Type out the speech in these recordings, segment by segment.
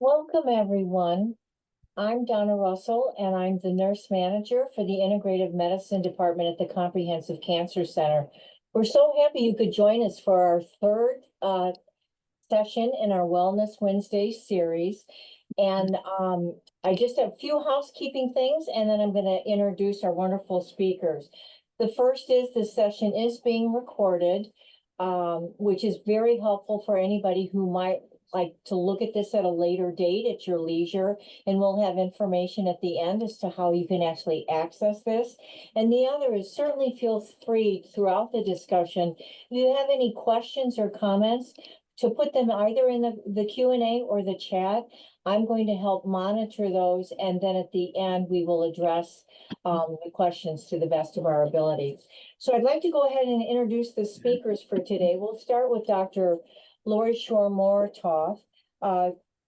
Welcome, everyone. I'm Donna Russell, and I'm the nurse manager for the Integrative Medicine Department at the Comprehensive Cancer Center. We're so happy you could join us for our third session in our Wellness Wednesday series. And I just have a few housekeeping things, and then I'm going to introduce our wonderful speakers. The first is this session is being recorded, which is very helpful for anybody who might like to look at this at a later date at your leisure, and we'll have information at the end as to how you can actually access this. And the other is certainly feel free throughout the discussion, if you have any questions or comments, to put them either in the Q&A or the chat. I'm going to help monitor those, and then at the end, we will address the questions to the best of our abilities. So I'd like to go ahead and introduce the speakers for today. We'll start with Dr. Lori Shore-Moratoff.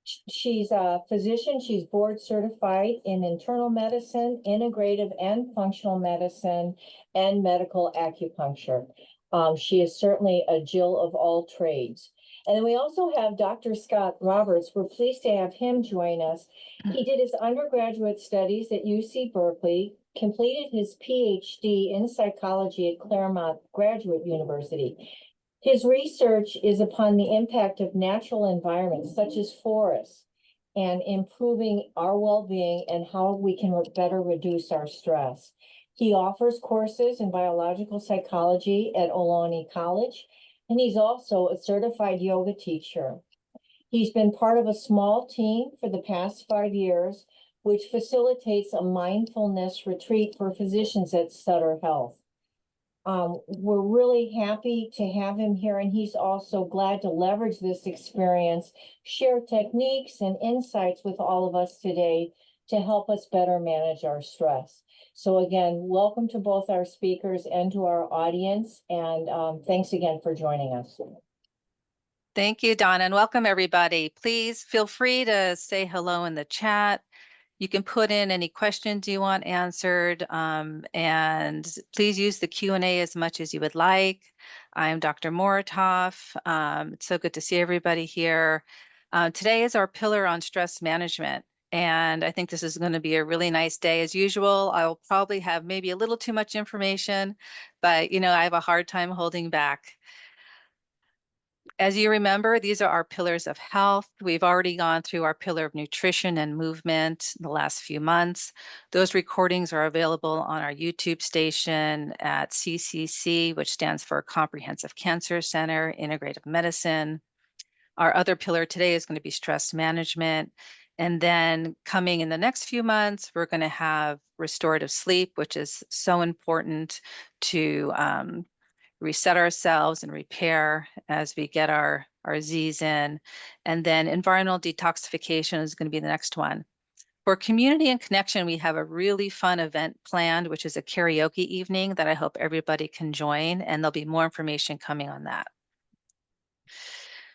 She's a physician. She's board certified in internal medicine, integrative and functional medicine, and medical acupuncture. She is certainly a Jill of all trades. And then we also have Dr. Scott Roberts. We're pleased to have him join us. He did his undergraduate studies at UC Berkeley, completed his PhD in psychology at Claremont Graduate University. His research is upon the impact of natural environments such as forests and improving our well-being and how we can better reduce our stress. He offers courses in biological psychology at Ohlone College, and he's also a certified yoga teacher. He's been part of a small team for the past 5 years, which facilitates a mindfulness retreat for physicians at Sutter Health. We're really happy to have him here, and he's also glad to leverage this experience, share techniques and insights with all of us today to help us better manage our stress. So again, welcome to both our speakers and to our audience, and thanks again for joining us. Thank you, Donna, and welcome everybody. Please feel free to say hello in the chat. You can put in any questions you want answered, and please use the Q&A as much as you would like. I'm Dr. Moratoff. It's so good to see everybody here. Today is our pillar on stress management, and I think this is going to be a really nice day. As usual, I'll probably have maybe a little too much information, but I have a hard time holding back. As you remember, these are our pillars of health. We've already gone through our pillar of nutrition and movement in the last few months. Those recordings are available on our YouTube station at CCC, which stands for Comprehensive Cancer Center, Integrative Medicine. Our other pillar today is going to be stress management. And then coming in the next few months, we're going to have restorative sleep, which is so important to reset ourselves and repair as we get our Z's in. And then environmental detoxification is going to be the next one. For community and connection, we have a really fun event planned, which is a karaoke evening that I hope everybody can join, and there'll be more information coming on that.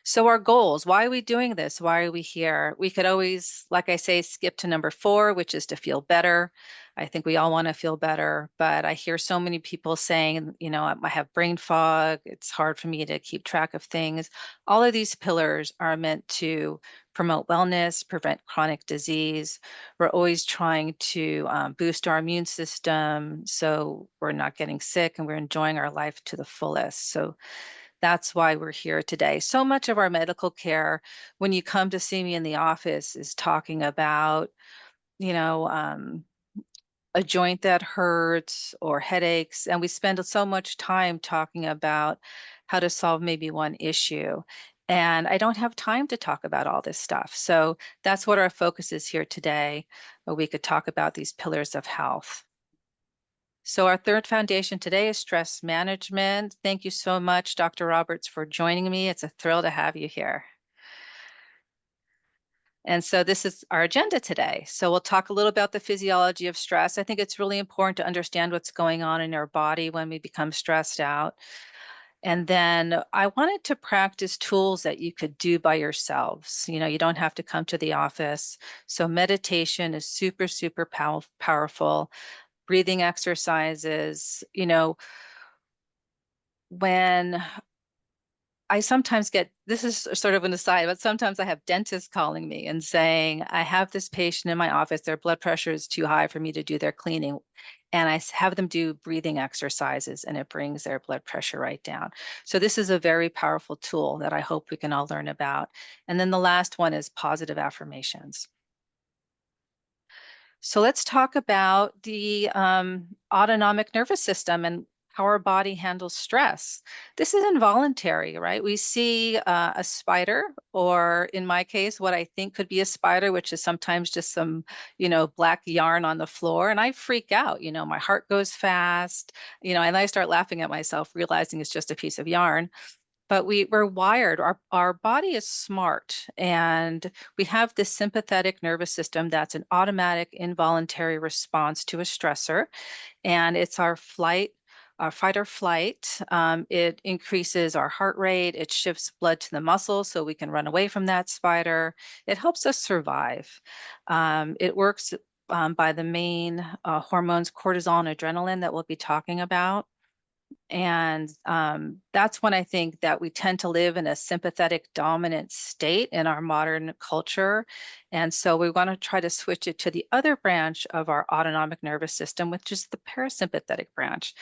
So our goals, why are we doing this? Why are we here? We could always, like I say, skip to number 4, which is to feel better. I think we all want to feel better, but I hear so many people saying, I have brain fog. It's hard for me to keep track of things. All of these pillars are meant to promote wellness, prevent chronic disease. We're always trying to boost our immune system so we're not getting sick and we're enjoying our life to the fullest. So that's why we're here today. So much of our medical care, when you come to see me in the office, is talking about, a joint that hurts or headaches. And we spend so much time talking about how to solve maybe one issue. And I don't have time to talk about all this stuff. So that's what our focus is here today. We could talk about these pillars of health. So our third foundation today is stress management. Thank you so much, Dr. Roberts, for joining me. It's a thrill to have you here. And so this is our agenda today. So we'll talk a little about the physiology of stress. I think it's really important to understand what's going on in our body when we become stressed out. And then I wanted to practice tools that you could do by yourselves. You don't have to come to the office. So meditation is super, super powerful. Breathing exercises, when I sometimes get, this is sort of an aside, but sometimes I have dentists calling me and saying, I have this patient in my office, their blood pressure is too high for me to do their cleaning. And have them do breathing exercises and it brings their blood pressure right down. So this is a very powerful tool that I hope we can all learn about. And then the last one is positive affirmations. So let's talk about the autonomic nervous system and how our body handles stress. This is involuntary, right? We see a spider, or in my case, what I think could be a spider, which is sometimes just some, black yarn on the floor, and I freak out. My heart goes fast, and I start laughing at myself, realizing it's just a piece of yarn. But we're wired, our body is smart, and we have this sympathetic nervous system that's an automatic involuntary response to a stressor, and it's our fight or flight. It increases our heart rate, it shifts blood to the muscles so we can run away from that spider. It helps us survive. It works by the main hormones, cortisol and adrenaline, that we'll be talking about. And that's when I think that we tend to live in a sympathetic dominant state in our modern culture. And so we want to try to switch it to the other branch of our autonomic nervous system, which is the parasympathetic branch.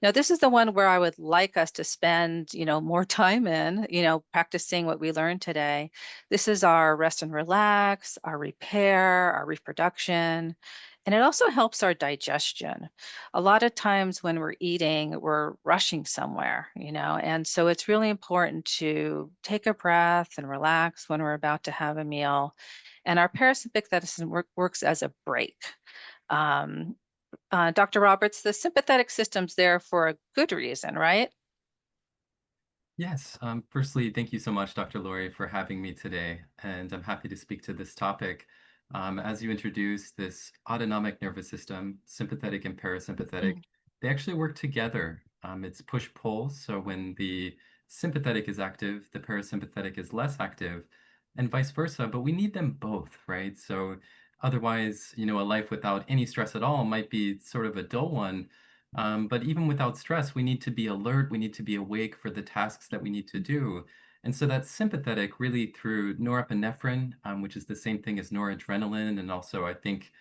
Now, this is the one where I would like us to spend, more time in, practicing what we learned today. This is our rest and relax, our repair, our reproduction. And it also helps our digestion. A lot of times when we're eating, we're rushing somewhere, and so it's really important to take a breath and relax when we're about to have a meal. And our parasympathetic system works as a break. Um, Dr. Roberts, the sympathetic system's there for a good reason, right? Yes. Firstly, thank you so much, Dr. Lori, for having me today, and I'm happy to speak to this topic. As you introduced, this autonomic nervous system, sympathetic and parasympathetic, Mhm. they actually work together. It's push-pull, so when the sympathetic is active, the parasympathetic is less active, and vice versa, but we need them both, right? So otherwise, a life without any stress at all might be sort of a dull one. But even without stress, we need to be alert, we need to be awake for the tasks that we need to do. And so that's sympathetic really through norepinephrine, which is the same thing as noradrenaline. And also, I think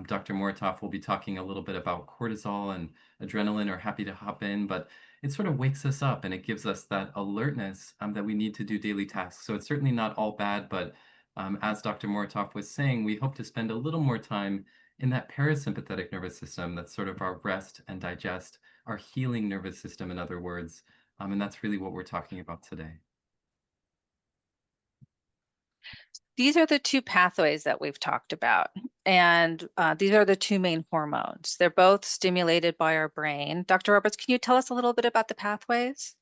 Dr. Moratov will be talking a little bit about cortisol and adrenaline are happy to hop in, but it sort of wakes us up and it gives us that alertness that we need to do daily tasks. So it's certainly not all bad, but as Dr. Moratov was saying, we hope to spend a little more time in that parasympathetic nervous system, that's sort of our rest and digest, our healing nervous system, in other words. And that's really what we're talking about today. These are the two pathways that we've talked about. And these are the two main hormones. They're both stimulated by our brain. Dr. Roberts, can you tell us a little bit about the pathways?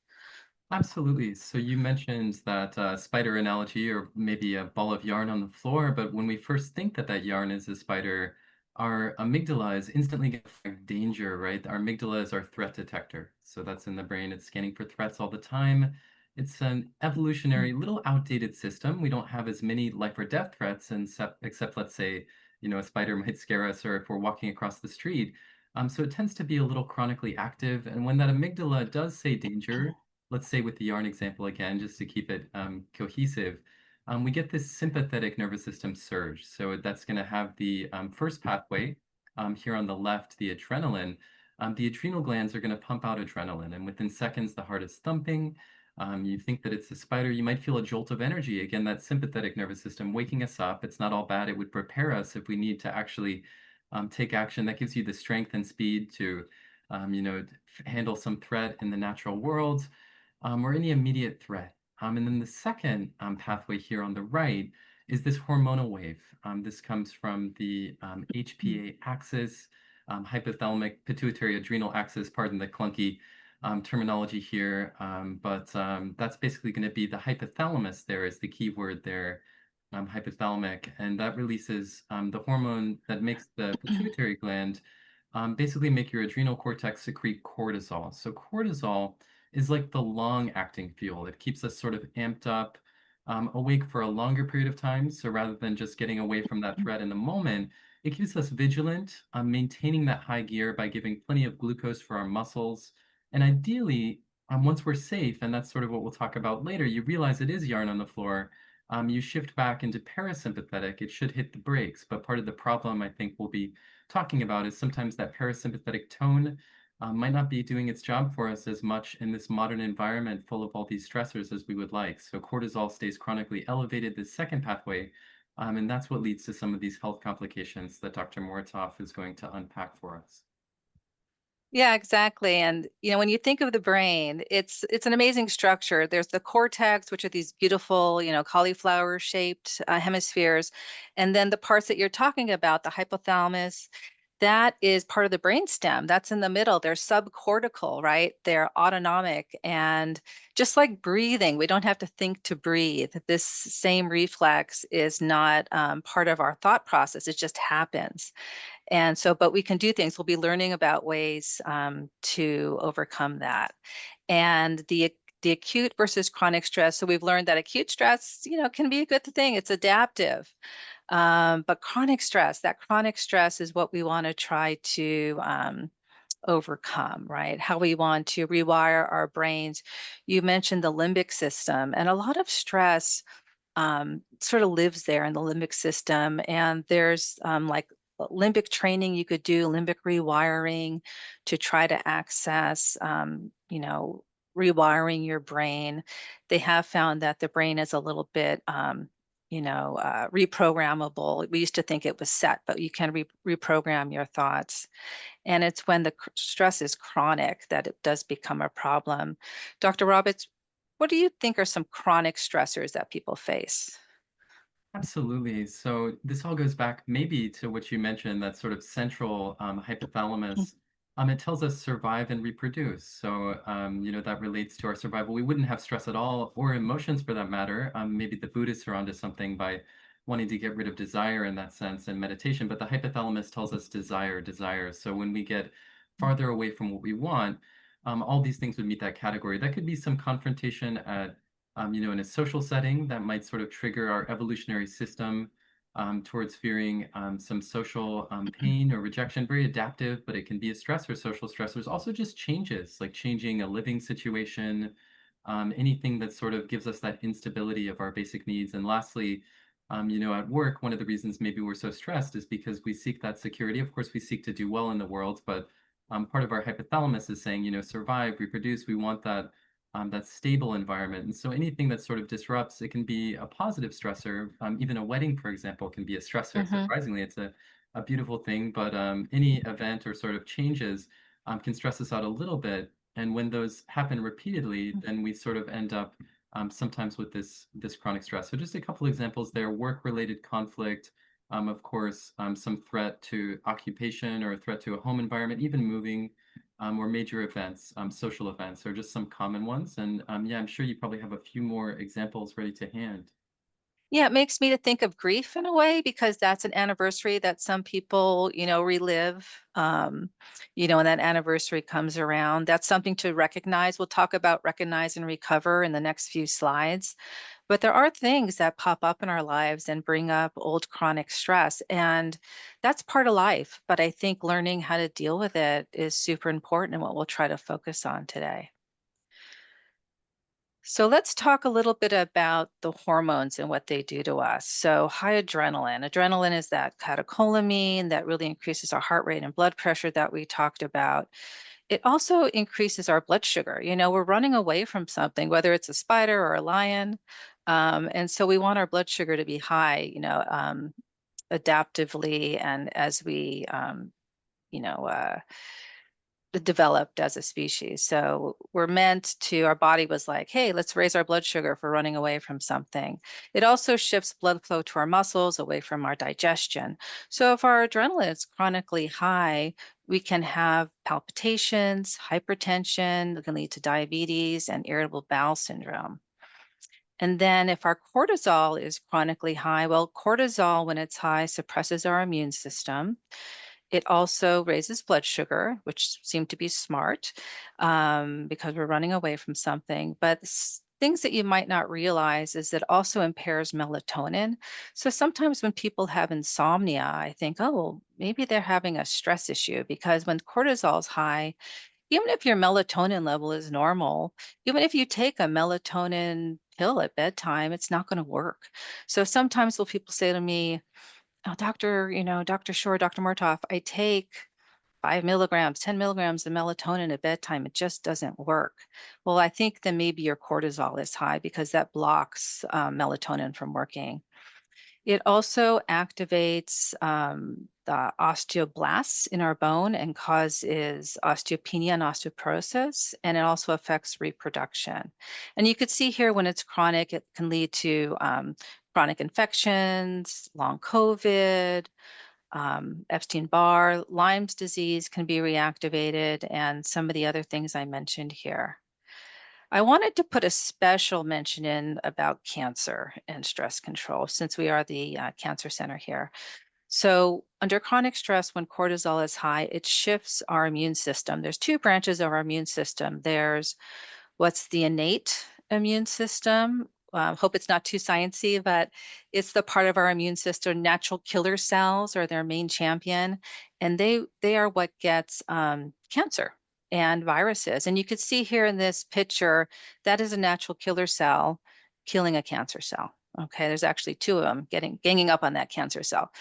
Absolutely. So you mentioned that spider analogy, or maybe a ball of yarn on the floor, but when we first think that that yarn is a spider, our amygdala is instantly going to flag danger, right? Our amygdala is our threat detector. So that's in the brain. It's scanning for threats all the time. It's an evolutionary, little outdated system. We don't have as many life or death threats, except let's say, a spider might scare us, or if we're walking across the street. So it tends to be a little chronically active. And when that amygdala does say danger, let's say with the yarn example again, just to keep it cohesive, we get this sympathetic nervous system surge. So that's going to have the first pathway here on the left, the adrenaline. The adrenal glands are going to pump out adrenaline, and within seconds, the heart is thumping. You think that it's a spider, you might feel a jolt of energy. Again, that sympathetic nervous system waking us up. It's not all bad. It would prepare us if we need to actually take action. That gives you the strength and speed to, handle some threat in the natural world or any immediate threat. And then the second pathway here on the right is this hormonal wave. This comes from the HPA axis, hypothalamic pituitary adrenal axis, pardon the clunky terminology here, but that's basically going to be the hypothalamus there is the key word there, hypothalamic, and that releases the hormone that makes the pituitary gland basically make your adrenal cortex secrete cortisol. So cortisol is like the long-acting fuel. It keeps us sort of amped up, awake for a longer period of time. So rather than just getting away from that threat in the moment, it keeps us vigilant, maintaining that high gear by giving plenty of glucose for our muscles, and ideally once we're safe, and that's sort of what we'll talk about later, you realize it is yarn on the floor, you shift back into parasympathetic. It should hit the brakes. But part of the problem I think we'll be talking about is sometimes that parasympathetic tone might not be doing its job for us as much in this modern environment full of all these stressors as we would like. So cortisol stays chronically elevated, this second pathway, and that's what leads to some of these health complications that Dr. Moritov is going to unpack for us. Yeah, exactly. And when you think of the brain, it's an amazing structure. There's the cortex, which are these beautiful, cauliflower-shaped hemispheres, and then the parts that you're talking about, the hypothalamus, that is part of the brainstem. That's in the middle. They're subcortical, right? They're autonomic, and just like breathing, we don't have to think to breathe. This same reflex is not part of our thought process. It just happens. And so, but we can do things. We'll be learning about ways to overcome that. And the acute versus chronic stress. So we've learned that acute stress, can be a good thing. It's adaptive. But that chronic stress is what we want to try to overcome, right? How we want to rewire our brains. You mentioned the limbic system, and a lot of stress sort of lives there in the limbic system. And there's like limbic training you could do, limbic rewiring to try to access, rewiring your brain. They have found that the brain is a little bit, reprogrammable. We used to think it was set, but you can reprogram your thoughts. And it's when the stress is chronic that it does become a problem. Dr. Roberts, what do you think are some chronic stressors that people face? Absolutely. So this all goes back maybe to what you mentioned, that sort of central Mm. hypothalamus. It tells us survive and reproduce. So, that relates to our survival. We wouldn't have stress at all, or emotions for that matter. Maybe the Buddhists are onto something by wanting to get rid of desire in that sense and meditation. But the hypothalamus tells us desire, desire. So when we get farther away from what we want, all these things would meet that category. That could be some confrontation at in a social setting that might sort of trigger our evolutionary system towards fearing some social pain or rejection. Very adaptive, but it can be a stressor. Social stressors also just changes, like changing a living situation, anything that sort of gives us that instability of our basic needs. And lastly, at work, one of the reasons maybe we're so stressed is because we seek that security. Of course, we seek to do well in the world, but part of our hypothalamus is saying, survive, reproduce. We want that stable environment. And so anything that sort of disrupts, it can be a positive stressor. Even a wedding, for example, can be a stressor. Mhm. Surprisingly, it's a beautiful thing, but any event or sort of changes can stress us out a little bit. And when those happen repeatedly, then we sort of end up sometimes with this chronic stress. So just a couple examples there: work-related conflict, of course, some threat to occupation or a threat to a home environment, even moving, or major events, social events, or just some common ones. And yeah, I'm sure you probably have a few more examples ready to hand. Yeah, it makes me to think of grief in a way because that's an anniversary that some people, relive. When that anniversary comes around, that's something to recognize. We'll talk about recognize and recover in the next few slides. But there are things that pop up in our lives and bring up old chronic stress, and that's part of life. But I think learning how to deal with it is super important and what we'll try to focus on today. So let's talk a little bit about the hormones and what they do to us. So high adrenaline. Adrenaline is that catecholamine that really increases our heart rate and blood pressure that we talked about. It also increases our blood sugar. We're running away from something, whether it's a spider or a lion. And so we want our blood sugar to be high, adaptively and as we, you know, uh, developed as a species. So our body was like, hey, let's raise our blood sugar for running away from something. It also shifts blood flow to our muscles away from our digestion. So if our adrenaline is chronically high, we can have palpitations, hypertension, it can lead to diabetes and irritable bowel syndrome. And then if our cortisol is chronically high, well, cortisol, when it's high, suppresses our immune system. It also raises blood sugar, which seemed to be smart because we're running away from something. But things that you might not realize is that also impairs melatonin. So sometimes when people have insomnia, I think, oh, well, maybe they're having a stress issue because when cortisol is high, even if your melatonin level is normal, even if you take a melatonin pill at bedtime, it's not going to work. So sometimes when people say to me, "Oh, doctor, Dr. Shore, Dr. Murtoff, I take 5 milligrams, 10 milligrams of melatonin at bedtime. It just doesn't work." Well, I think then maybe your cortisol is high because that blocks melatonin from working. It also activates the osteoblasts in our bone and causes osteopenia and osteoporosis, and it also affects reproduction. And you could see here when it's chronic, it can lead to chronic infections, long COVID, Epstein-Barr, Lyme's disease can be reactivated, and some of the other things I mentioned here. I wanted to put a special mention in about cancer and stress control since we are the cancer center here. So, under chronic stress, when cortisol is high, it shifts our immune system. There's two branches of our immune system. There's what's the innate immune system. Hope it's not too sciencey, but it's the part of our immune system. Natural killer cells are their main champion, and they are what gets cancer and viruses. And you could see here in this picture that is a natural killer cell killing a cancer cell. Okay, there's actually two of them ganging up on that cancer cell.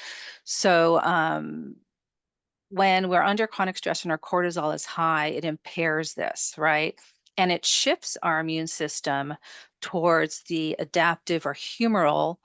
So when we're under chronic stress and our cortisol is high, it impairs this, right? And it shifts our immune system towards the adaptive or humoral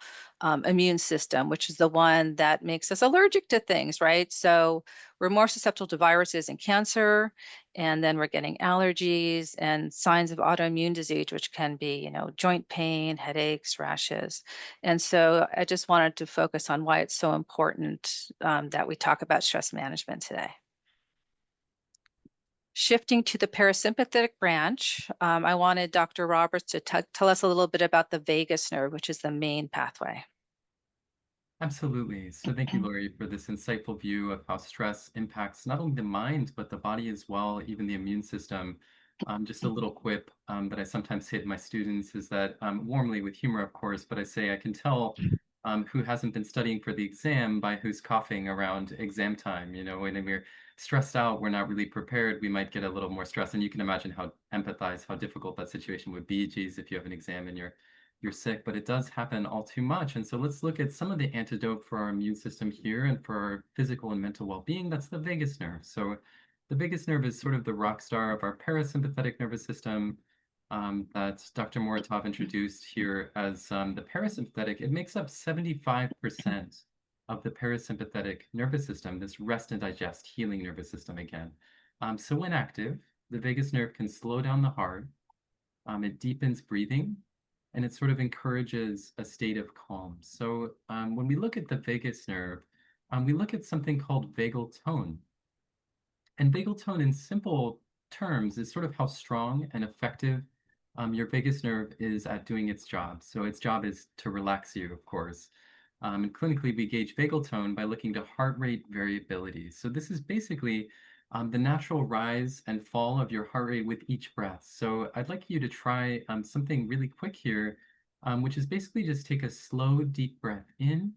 immune system, which is the one that makes us allergic to things, right? So we're more susceptible to viruses and cancer, and then we're getting allergies and signs of autoimmune disease, which can be, joint pain, headaches, rashes. And so I just wanted to focus on why it's so important that we talk about stress management today. Shifting to the parasympathetic branch, I wanted Dr. Roberts to tell us a little bit about the vagus nerve, which is the main pathway. Absolutely. So thank you, Lori, for this insightful view of how stress impacts not only the mind, but the body as well, even the immune system. Just a little quip that I sometimes say to my students is that warmly with humor, of course, but I say I can tell who hasn't been studying for the exam by who's coughing around exam time. When we're stressed out, we're not really prepared, we might get a little more stressed. And you can imagine how difficult that situation would be. Geez, if you have an exam and you're sick, but it does happen all too much. And so let's look at some of the antidote for our immune system here and for our physical and mental well-being. That's the vagus nerve. So the vagus nerve is sort of the rock star of our parasympathetic nervous system that Dr. Moritov introduced here as the parasympathetic. It makes up 75% of the parasympathetic nervous system, this rest and digest healing nervous system again. So when active, the vagus nerve can slow down the heart, it deepens breathing, and it sort of encourages a state of calm. So when we look at the vagus nerve, we look at something called vagal tone. And vagal tone, in simple terms, is sort of how strong and effective your vagus nerve is at doing its job. So its job is to relax you, of course. And clinically, we gauge vagal tone by looking to heart rate variability. So this is basically the natural rise and fall of your heart rate with each breath. So I'd like you to try something really quick here, which is basically just take a slow, deep breath in,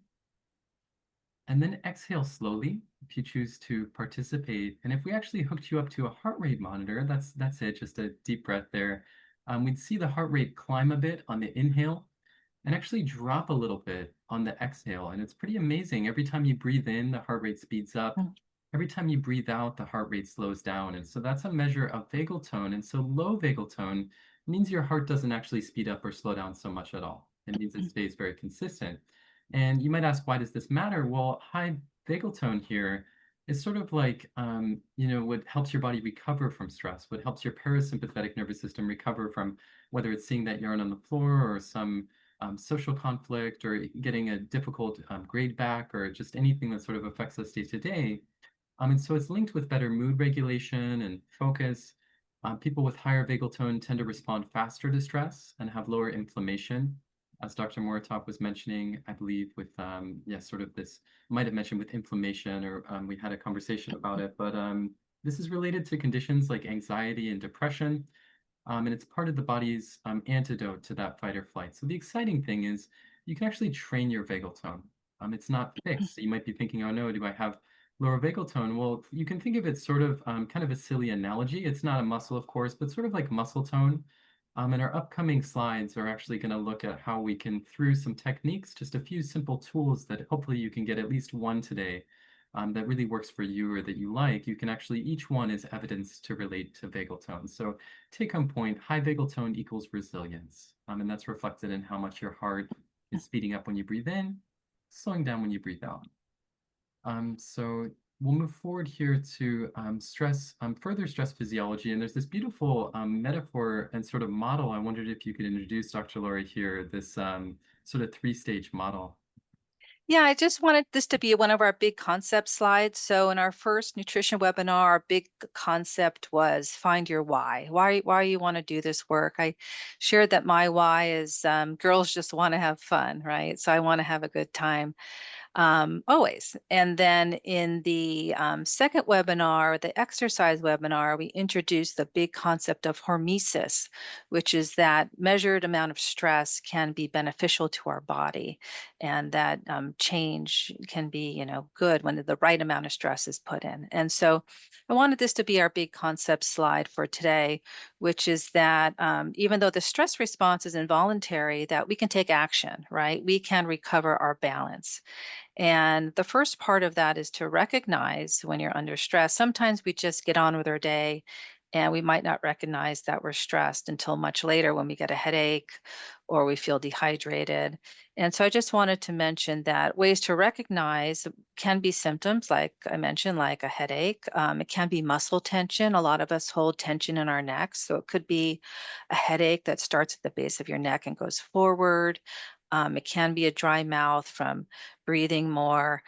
and then exhale slowly if you choose to participate. And if we actually hooked you up to a heart rate monitor, that's it, just a deep breath there. We'd see the heart rate climb a bit on the inhale and actually drop a little bit on the exhale. And it's pretty amazing. Every time you breathe in, the heart rate speeds up. Every time you breathe out, the heart rate slows down. And so that's a measure of vagal tone. And so low vagal tone means your heart doesn't actually speed up or slow down so much at all. It means it stays very consistent. And you might ask, why does this matter? Well, high vagal tone here is sort of like, what helps your body recover from stress, what helps your parasympathetic nervous system recover from whether it's seeing that yarn on the floor or some social conflict or getting a difficult grade back or just anything that sort of affects us day to day. And so it's linked with better mood regulation and focus. People with higher vagal tone tend to respond faster to stress and have lower inflammation, as Dr. Moritov was mentioning, I believe, with sort of this, might have mentioned with inflammation, or we had a conversation about it, but this is related to conditions like anxiety and depression, and it's part of the body's antidote to that fight or flight. So the exciting thing is you can actually train your vagal tone. It's not fixed. So you might be thinking, oh no, do I have Lower vagal tone, well, you can think of it sort of kind of a silly analogy. It's not a muscle, of course, but sort of like muscle tone. And our upcoming slides are actually going to look at how we can, through some techniques, just a few simple tools that hopefully you can get at least one today that really works for you or that you like. You can actually, each one is evidence to relate to vagal tone. So take home point, high vagal tone equals resilience. And that's reflected in how much your heart is speeding up when you breathe in, slowing down when you breathe out. So we'll move forward here to further stress physiology. And there's this beautiful metaphor and sort of model. I wondered if you could introduce, Dr. Laurie, here, this sort of three-stage model. Yeah, I just wanted this to be one of our big concept slides. So in our first nutrition webinar, our big concept was find your why. Why you want to do this work? I shared that my why is girls just want to have fun, right? So I want to have a good time. Always. And then in the second webinar, the exercise webinar, we introduced the big concept of hormesis, which is that measured amount of stress can be beneficial to our body, and that change can be, good when the right amount of stress is put in. And so I wanted this to be our big concept slide for today, which is that even though the stress response is involuntary, that we can take action, right? We can recover our balance. And the first part of that is to recognize when you're under stress. Sometimes we just get on with our day and we might not recognize that we're stressed until much later when we get a headache or we feel dehydrated. And so I just wanted to mention that ways to recognize can be symptoms, like I mentioned, like a headache. It can be muscle tension. A lot of us hold tension in our necks. So it could be a headache that starts at the base of your neck and goes forward. It can be a dry mouth from breathing more,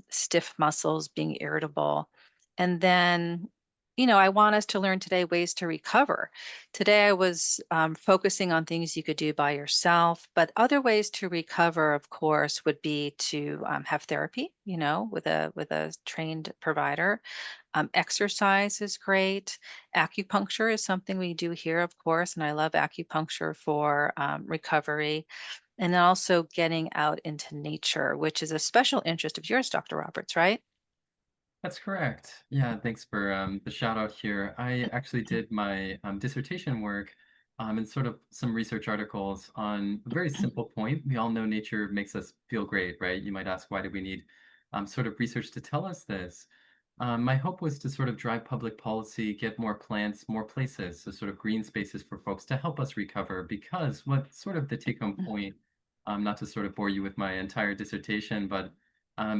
stiff muscles, being irritable. And then, I want us to learn today ways to recover. Today, I was focusing on things you could do by yourself, but other ways to recover, of course, would be to have therapy, with a trained provider. Exercise is great. Acupuncture is something we do here, of course, and I love acupuncture for recovery. And then also getting out into nature, which is a special interest of yours, Dr. Roberts, right? That's correct. Yeah, thanks for the shout out here. I actually did my dissertation work and sort of some research articles on a very simple point. We all know nature makes us feel great, right? You might ask, why do we need sort of research to tell us this? My hope was to sort of drive public policy, get more plants, more places, so sort of green spaces for folks to help us recover. Because what sort of the take home point, not to sort of bore you with my entire dissertation, but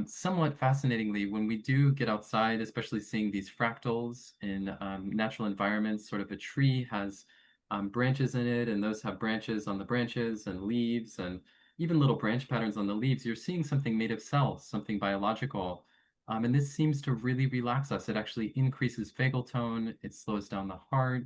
somewhat fascinatingly, when we do get outside, especially seeing these fractals in natural environments, sort of a tree has branches in it, and those have branches on the branches and leaves, and even little branch patterns on the leaves, you're seeing something made of cells, something biological. And this seems to really relax us. It actually increases vagal tone, it slows down the heart,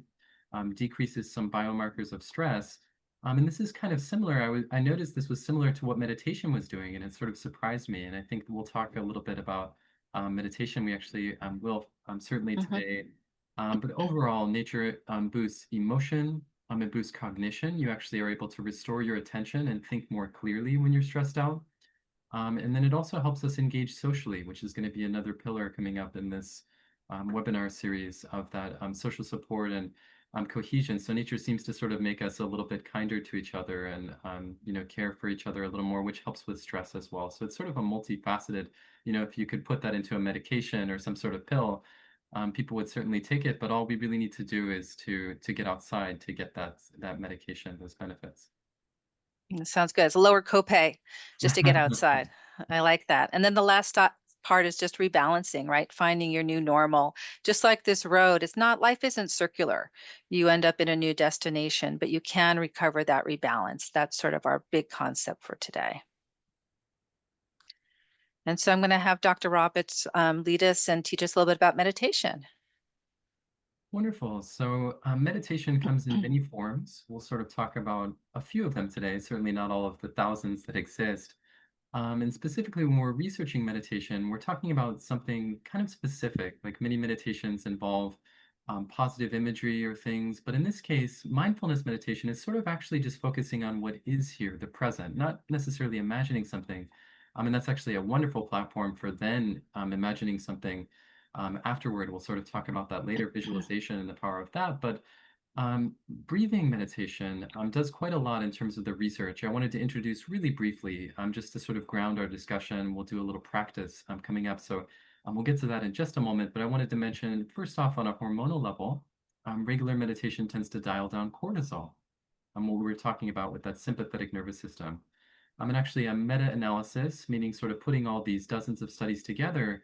decreases some biomarkers of stress. And this is kind of similar. I noticed this was similar to what meditation was doing, and it sort of surprised me. And I think we'll talk a little bit about meditation. We actually will certainly Mhm. today. But overall, nature boosts emotion, it boosts cognition. You actually are able to restore your attention and think more clearly when you're stressed out. And then it also helps us engage socially, which is going to be another pillar coming up in this webinar series of that social support and cohesion. So nature seems to sort of make us a little bit kinder to each other and care for each other a little more, which helps with stress as well. So it's sort of a multifaceted. If you could put that into a medication or some sort of pill, people would certainly take it. But all we really need to do is to get outside to get that medication, those benefits. Sounds good. It's a lower copay just to get outside. I like that. And then the last part is just rebalancing, right? Finding your new normal. Just like this road, life isn't circular. You end up in a new destination, but you can recover that rebalance. That's sort of our big concept for today. And so I'm going to have Dr. Roberts lead us and teach us a little bit about meditation. Wonderful. So, meditation comes in many forms. We'll sort of talk about a few of them today, certainly not all of the thousands that exist. And specifically, when we're researching meditation, we're talking about something kind of specific, like many meditations involve positive imagery or things. But in this case, mindfulness meditation is sort of actually just focusing on what is here, the present, not necessarily imagining something, And that's actually a wonderful platform for then imagining something afterward. We'll sort of talk about that later, visualization and the power of that. But breathing meditation does quite a lot in terms of the research. I wanted to introduce really briefly, just to sort of ground our discussion. We'll do a little practice coming up. So we'll get to that in just a moment. But I wanted to mention, first off, on a hormonal level, regular meditation tends to dial down cortisol, what we were talking about with that sympathetic nervous system. And actually, a meta-analysis, meaning sort of putting all these dozens of studies together,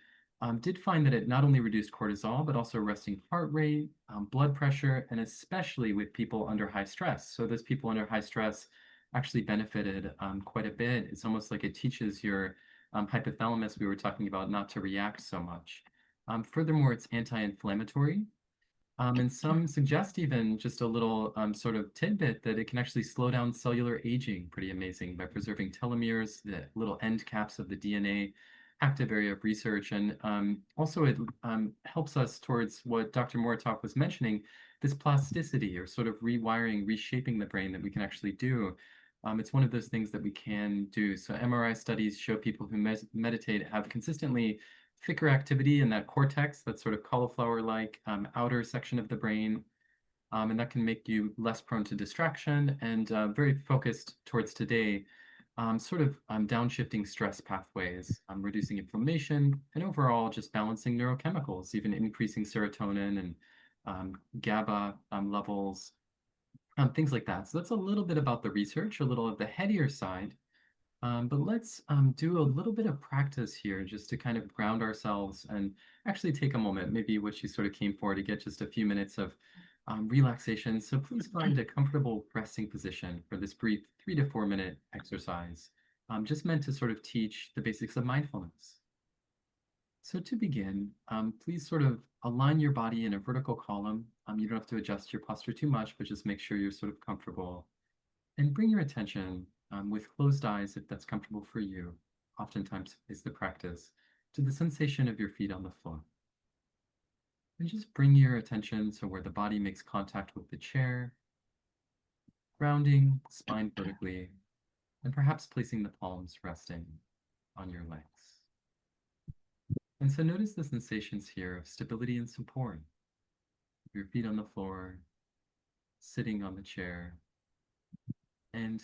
did find that it not only reduced cortisol, but also resting heart rate, blood pressure, and especially with people under high stress. So those people under high stress actually benefited quite a bit. It's almost like it teaches your hypothalamus we were talking about not to react so much. Furthermore, it's anti-inflammatory. And some suggest even just a little sort of tidbit that it can actually slow down cellular aging, pretty amazing, by preserving telomeres, the little end caps of the DNA, active area of research. And also it helps us towards what Dr. Moratov was mentioning, this plasticity or sort of rewiring, reshaping the brain that we can actually do. It's one of those things that we can do. So MRI studies show people who meditate have consistently thicker activity in that cortex, that sort of cauliflower-like outer section of the brain. And that can make you less prone to distraction and very focused towards today, sort of downshifting stress pathways, reducing inflammation, and overall just balancing neurochemicals, even increasing serotonin and GABA levels, things like that. So that's a little bit about the research, a little of the headier side. But let's do a little bit of practice here just to kind of ground ourselves and actually take a moment, maybe what you sort of came for, to get just a few minutes of relaxation. So please find a comfortable resting position for this brief 3 to 4 minute exercise, just meant to sort of teach the basics of mindfulness. So to begin, please sort of align your body in a vertical column. You don't have to adjust your posture too much, but just make sure you're sort of comfortable. And bring your attention, with closed eyes, if that's comfortable for you, oftentimes is the practice, to the sensation of your feet on the floor. And just bring your attention to where the body makes contact with the chair, grounding, spine vertically, and perhaps placing the palms resting on your legs. And so notice the sensations here of stability and support. Your feet on the floor, sitting on the chair, and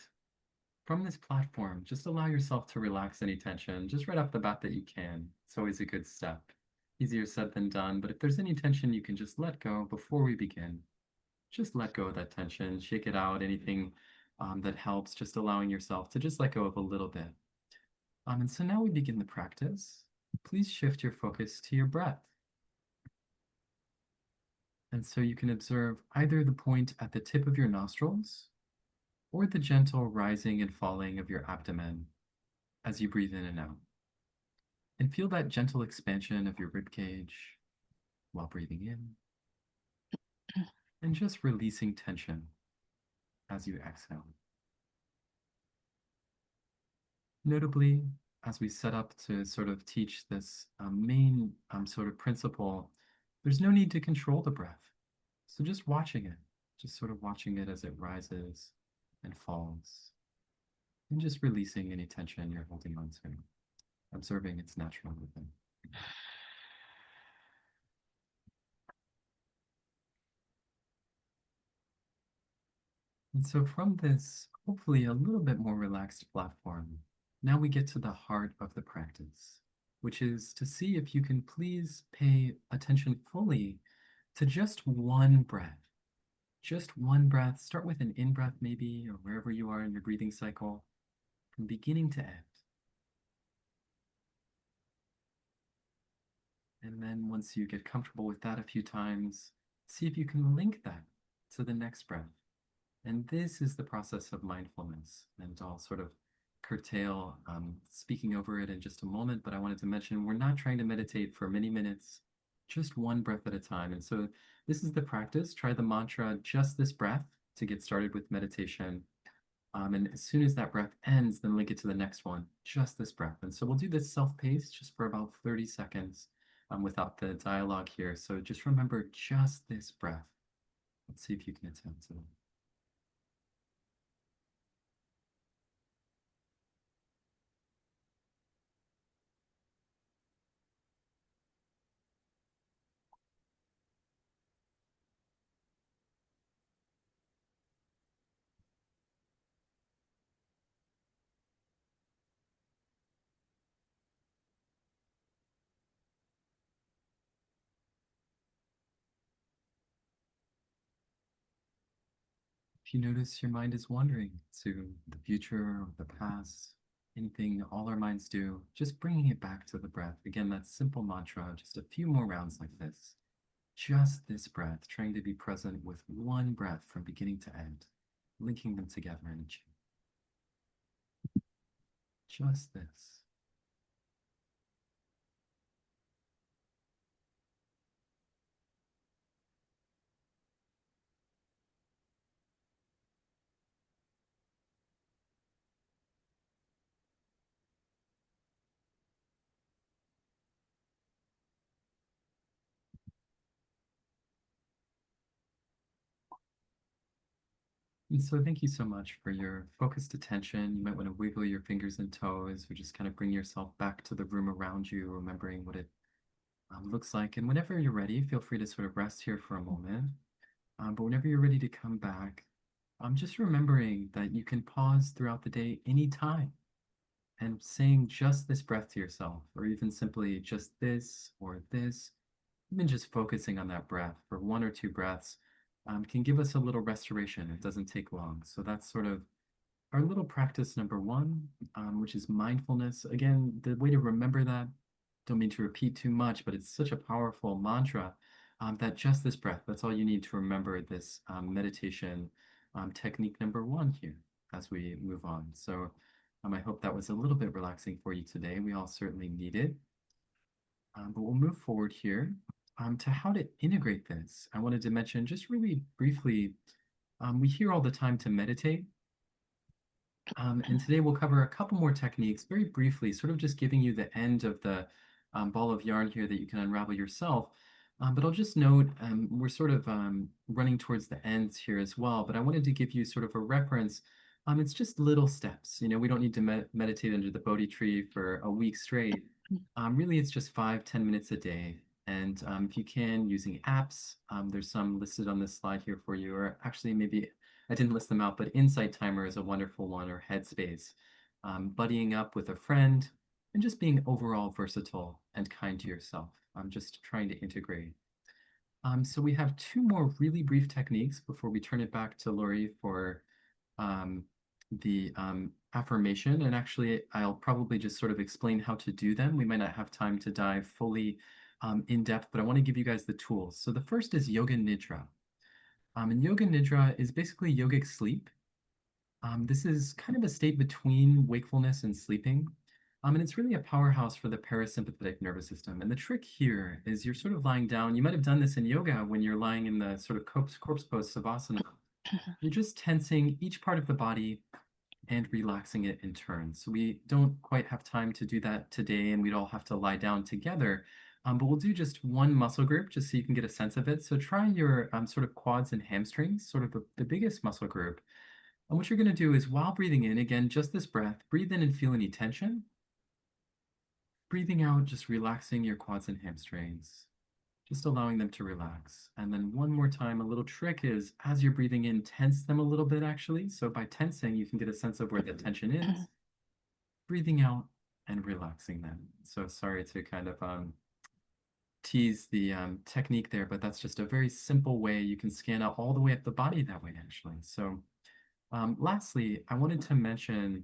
from this platform, just allow yourself to relax any tension, just right off the bat that you can. It's always a good step. Easier said than done, but if there's any tension you can just let go before we begin. Just let go of that tension, shake it out, anything that helps, just allowing yourself to just let go of a little bit. And so now we begin the practice. Please shift your focus to your breath. And so you can observe either the point at the tip of your nostrils or the gentle rising and falling of your abdomen as you breathe in and out. And feel that gentle expansion of your rib cage while breathing in, and just releasing tension as you exhale. Notably, as we set up to sort of teach this main sort of principle, there's no need to control the breath. So just watching it, just sort of watching it as it rises and falls, and just releasing any tension you're holding on to, observing its natural rhythm. And so from this, hopefully a little bit more relaxed platform, now we get to the heart of the practice, which is to see if you can please pay attention fully to just one breath. Just one breath. Start with an in-breath maybe, or wherever you are in your breathing cycle, from beginning to end. And then once you get comfortable with that a few times, see if you can link that to the next breath. And this is the process of mindfulness. And I'll sort of curtail speaking over it in just a moment, but I wanted to mention we're not trying to meditate for many minutes, just one breath at a time. And so this is the practice. Try the mantra, just this breath, to get started with meditation. And as soon as that breath ends, then link it to the next one, just this breath. And so we'll do this self-paced just for about 30 seconds without the dialogue here. So just remember just this breath. Let's see if you can attempt to. If you notice your mind is wandering to the future or the past, anything all our minds do, just bringing it back to the breath. Again, that simple mantra, just a few more rounds like this. Just this breath, trying to be present with one breath from beginning to end, linking them together in a chain. Just this. And so thank you so much for your focused attention. You might want to wiggle your fingers and toes or just kind of bring yourself back to the room around you, remembering what it looks like. And whenever you're ready, feel free to sort of rest here for a moment. But whenever you're ready to come back, just remembering that you can pause throughout the day anytime and saying just this breath to yourself, or even simply just this or this, even just focusing on that breath for 1 or 2 breaths can give us a little restoration. It doesn't take long. So that's sort of our little practice number one, which is mindfulness. Again, the way to remember that, don't mean to repeat too much, but it's such a powerful mantra that just this breath, that's all you need to remember this meditation technique number one here as we move on. So I hope that was a little bit relaxing for you today. We all certainly need it. But we'll move forward here to how to integrate this. I wanted to mention just really briefly, we hear all the time to meditate. And today we'll cover a couple more techniques very briefly, sort of just giving you the end of the ball of yarn here that you can unravel yourself. But I'll just note we're sort of running towards the ends here as well, but I wanted to give you sort of a reference. It's just little steps. You know, we don't need to meditate under the Bodhi tree for a week straight. Really, it's just 5-10 minutes a day. And if you can, using apps, there's some listed on this slide here for you, or actually maybe I didn't list them out, but Insight Timer is a wonderful one, or Headspace. Buddying up with a friend, and just being overall versatile and kind to yourself. I'm just trying to integrate. So we have 2 more really brief techniques before we turn it back to Lori for the affirmation. And actually, I'll probably just sort of explain how to do them. We might not have time to dive fully in depth, but I want to give you guys the tools. So the first is Yoga Nidra. And Yoga Nidra is basically yogic sleep. This is kind of a state between wakefulness and sleeping. And it's really a powerhouse for the parasympathetic nervous system. And the trick here is you're sort of lying down. You might have done this in yoga when you're lying in the sort of corpse pose, Savasana. You're just tensing each part of the body and relaxing it in turn. So we don't quite have time to do that today, and we'd all have to lie down together. But we'll do just one muscle group just so you can get a sense of it. So try your sort of quads and hamstrings, sort of the biggest muscle group. And what you're going to do is while breathing in, again, just this breath, breathe in and feel any tension. Breathing out, just relaxing your quads and hamstrings, just allowing them to relax. And then one more time, a little trick is as you're breathing in, tense them a little bit actually. So by tensing, you can get a sense of where the tension is. Breathing out and relaxing them. So sorry to kind of tease the technique there, but that's just a very simple way you can scan out all the way up the body that way actually. So lastly, I wanted to mention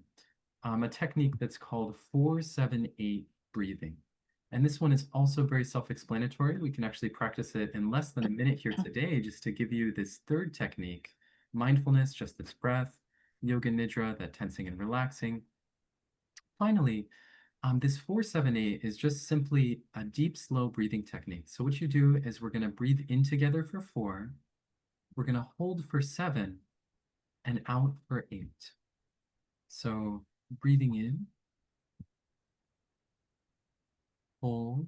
a technique that's called 4-7-8 breathing. And this one is also very self-explanatory. We can actually practice it in less than a minute here today, just to give you this third technique, mindfulness, just this breath, yoga nidra, that tensing and relaxing. Finally, this 4-7-8 is just simply a deep, slow breathing technique. So what you do is we're going to breathe in together for 4, we're going to hold for 7, and out for 8. So breathing in, hold,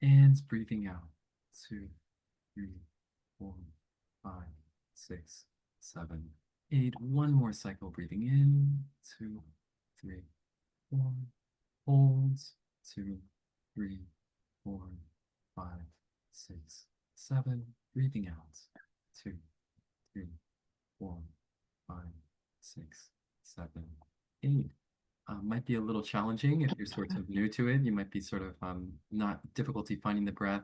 and breathing out. 2, 3, 4, 5, 6, 7, 8. One more cycle, breathing in, 2, 3, 4, hold, 2, 3, 4, 5, 6, 7, breathing out, 2, 3, 4, 5, 6, 7, 8. Might be a little challenging if you're sort of new to it. You might be sort of not difficulty finding the breath.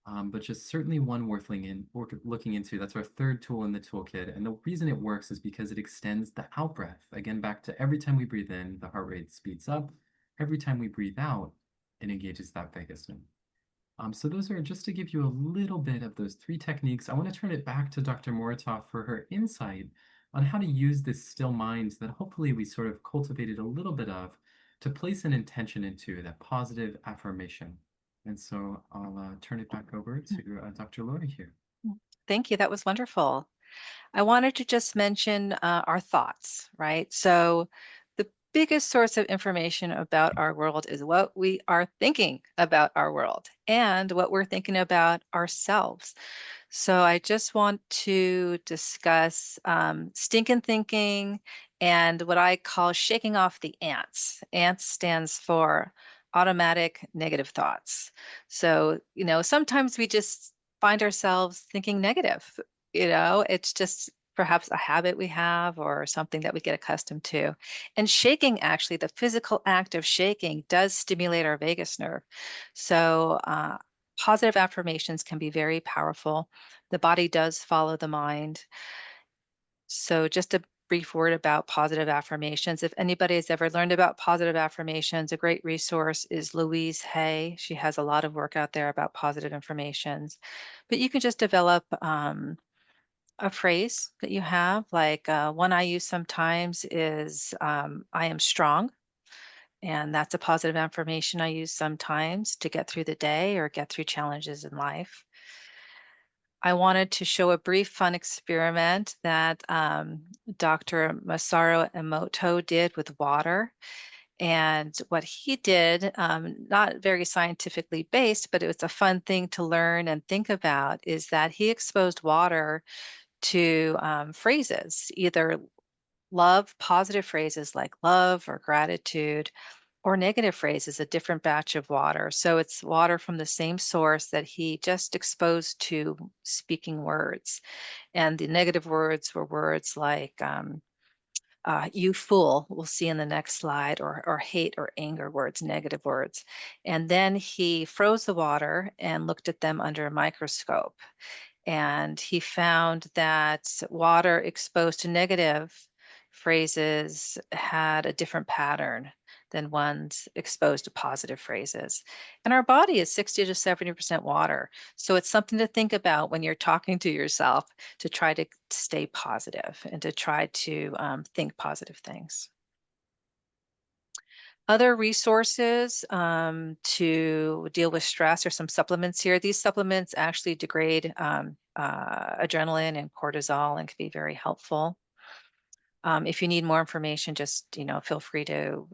but just certainly one worth looking into. That's our third tool in the toolkit. And the reason it works is because it extends the out breath. Again, back to every time we breathe in, the heart rate speeds up. Every time we breathe out, it engages that vagus nerve. So those are just to give you a little bit of those three techniques. I want to turn it back to Dr. Moritov for her insight on how to use this still mind that hopefully we sort of cultivated a little bit of to place an intention into that positive affirmation. And so I'll turn it back over to Dr. Laura here. Thank you. That was wonderful. I wanted to just mention our thoughts, right? So, the biggest source of information about our world is what we are thinking about our world and what we're thinking about ourselves. So, I just want to discuss stinking thinking and what I call shaking off the ants. Ants stands for automatic negative thoughts. So, sometimes we just find ourselves thinking negative. It's just perhaps a habit we have or something that we get accustomed to. And shaking, actually, the physical act of shaking does stimulate our vagus nerve. So, positive affirmations can be very powerful. The body does follow the mind. So, just a brief word about positive affirmations. If anybody has ever learned about positive affirmations, a great resource is Louise Hay. She has a lot of work out there about positive affirmations. But you can just develop a phrase that you have. Like one I use sometimes is I am strong. And that's a positive affirmation I use sometimes to get through the day or get through challenges in life. I wanted to show a brief fun experiment that Dr. Masaru Emoto did with water. And what he did, not very scientifically based, but it was a fun thing to learn and think about, is that he exposed water to phrases, either love, positive phrases like love or gratitude, or negative phrases, a different batch of water. So it's water from the same source that he just exposed to speaking words. And the negative words were words like, you fool, we'll see in the next slide, or hate or anger words, negative words. And then he froze the water and looked at them under a microscope. And he found that water exposed to negative phrases had a different pattern than ones exposed to positive phrases. And our body is 60 to 70% water. So it's something to think about when you're talking to yourself, to try to stay positive and to try to think positive things. Other resources to deal with stress are some supplements here. These supplements actually degrade adrenaline and cortisol and can be very helpful. If you need more information, just feel free to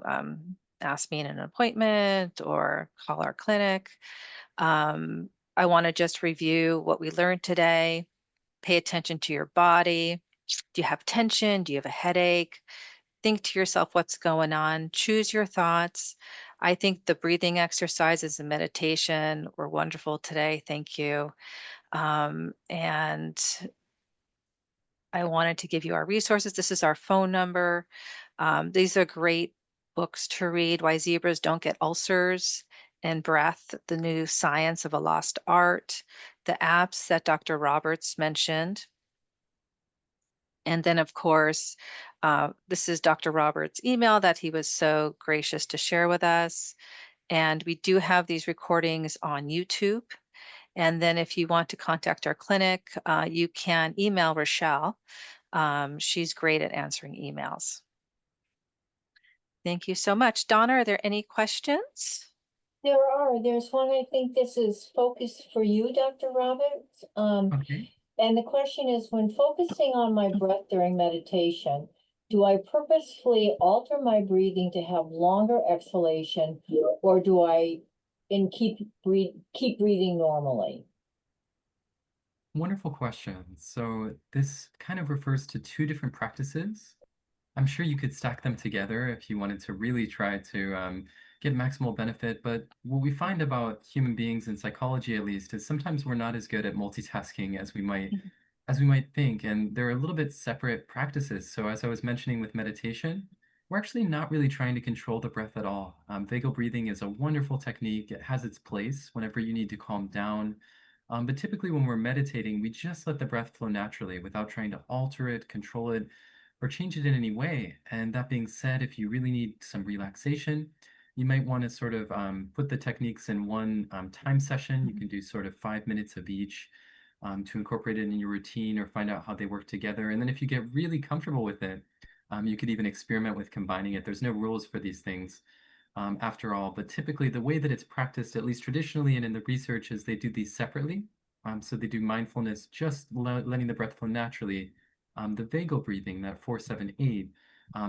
ask me in an appointment or call our clinic. I want to just review what we learned today. Pay attention to your body. Do you have tension? Do you have a headache? Think to yourself what's going on. Choose your thoughts. I think the breathing exercises and meditation were wonderful today. Thank you. And I wanted to give you our resources. This is our phone number. These are great books to read. Why Zebras Don't Get Ulcers and Breath, The New Science of a Lost Art, the apps that Dr. Roberts mentioned. And then, of course, this is Dr. Roberts' email that he was so gracious to share with us. And we do have these recordings on YouTube. And then if you want to contact our clinic, you can email Rochelle. She's great at answering emails. Thank you so much. Donna, are there any questions? There's one, I think this is focused for you, Dr. Roberts. Okay. And the question is, when focusing on my breath during meditation, do I purposefully alter my breathing to have longer exhalation, or do I keep breathing normally? Wonderful question. So this kind of refers to two different practices. I'm sure you could stack them together if you wanted to really try to get maximal benefit. But what we find about human beings in psychology, at least, is sometimes we're not as good at multitasking as we might think, and they're a little bit separate practices. So as I was mentioning with meditation, we're actually not really trying to control the breath at all. Vagal breathing is a wonderful technique. It has its place whenever you need to calm down, But typically when we're meditating, we just let the breath flow naturally without trying to alter it, control it, or change it in any way. And that being said, if you really need some relaxation, you might want to sort of put the techniques in one time session. You can do sort of 5 minutes of each to incorporate it in your routine or find out how they work together. And then if you get really comfortable with it, you could even experiment with combining it. There's no rules for these things after all, but typically the way that it's practiced, at least traditionally and in the research, is they do these separately. So they do mindfulness, just letting the breath flow naturally. The vagal breathing, that 4-7-8,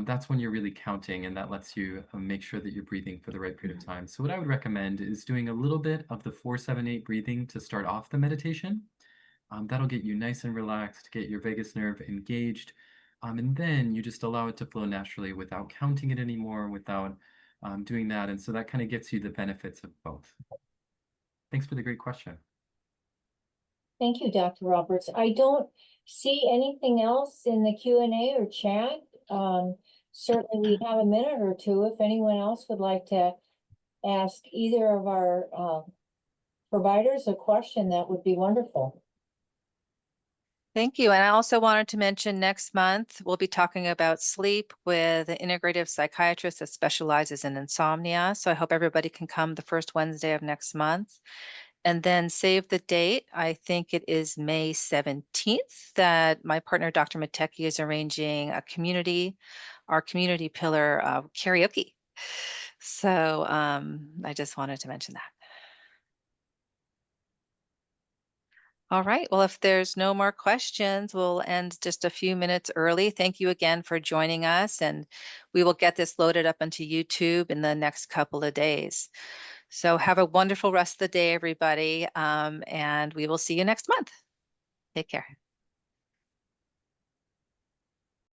that's when you're really counting, and that lets you make sure that you're breathing for the right period of time. So what I would recommend is doing a little bit of the 4-7-8 breathing to start off the meditation. That'll get you nice and relaxed, get your vagus nerve engaged, and then you just allow it to flow naturally without counting it anymore, without doing that. And so that kind of gets you the benefits of both. Thanks for the great question. Thank you, Dr. Roberts. I don't see anything else in the Q&A or chat. Certainly we have a minute or two if anyone else would like to ask either of our providers a question, that would be wonderful. Thank you. And I also wanted to mention next month, we'll be talking about sleep with an integrative psychiatrist that specializes in insomnia. So I hope everybody can come the first Wednesday of next month. And then save the date. I think it is May 17th that my partner, Dr. Matecki, is arranging our community pillar karaoke. So I just wanted to mention that. All right. Well, if there's no more questions, we'll end just a few minutes early. Thank you again for joining us, and we will get this loaded up onto YouTube in the next couple of days. So have a wonderful rest of the day, everybody, and we will see you next month. Take care.